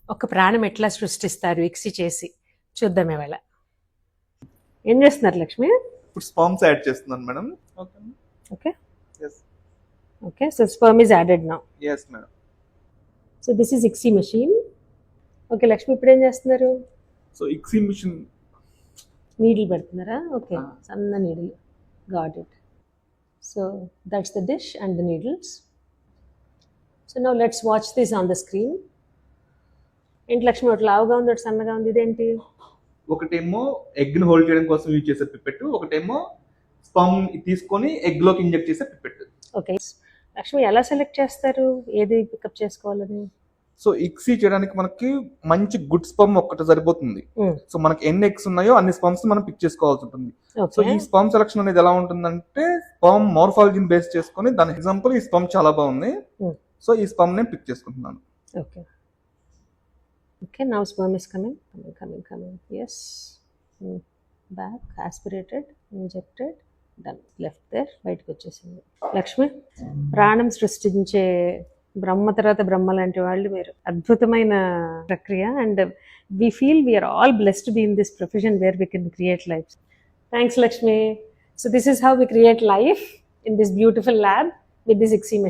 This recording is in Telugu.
ఒక ప్రాణం ఎట్లా సృష్టిస్తారు ఇక్సి చేసి చూద్దాం ఇవాళ. ఏం చేస్తున్నారు లక్ష్మి? ఇప్పుడు స్పర్మ్స్ యాడ్ చేస్తున్నాను madam. Okay yes okay, so sperm is added now. yes madam. So this is ICSI machine. Okay Lakshmi, ఇప్పుడు ఏం చేస్తున్నారు? సో ఇక్సీ మిషన్ నీడిల్ పెడుతున్నారా? ఓకే, సన్న needle. Got it. So that's the dish and the needles. So now let's watch this on the screen. ఏంటి లక్ష్మి, ఒకటి లావుగా ఉంది, ఒకటి సన్నగా ఉంది, ఇదేంటి? ఒకటేమో ఎగ్ ని హోల్డ్ చేయడం కోసం యూజ్ చేసే పిప్పెట్, ఒకటేమో స్పర్మ్ తీసుకొని ఎగ్ లోకి ఇంజెక్ట్ చేసే పిప్పెట్. ఓకే లక్ష్మి, ఎలా సెలెక్ట్ చేస్తారు ఏది పికప్ చేసుకోవాలని? సో ఇక్సీ చేయడానికి మనకి మంచి గుడ్ స్పర్మ్ ఒక్కటి సరిపోతుంది. సో మనకి ఎన్ని ఎగ్స్ ఉన్నాయో అన్ని స్పర్మ్స్ మనం పిక్ చేసుకోవాల్సి ఉంటుంది. సో ఈ స్పర్మ్ సెలక్షన్ అనేది ఎలా ఉంటుందంటే స్పర్మ్ మార్ఫాలజీని బేస్ చేసుకొని, దాని ఎగ్జాంపుల్ ఈ స్పర్మ్ చాలా బాగుంది, సో ఈ స్పర్మ్ నేను పిక్ చేసుకుంటున్నాను. Okay okay, now sperm is coming. yes, back, aspirated, injected, done, left there, బయటకు వచ్చేసింది. లక్ష్మి, ప్రాణం సృష్టించే బ్రహ్మ తర్వాత బ్రహ్మ లాంటి వాళ్ళు మీరు. అద్భుతమైన ప్రక్రియ, and we feel we are all blessed to be in this profession where we can create lives. Thanks Lakshmi. So this is how we create life in this beautiful lab with this ICSI machine.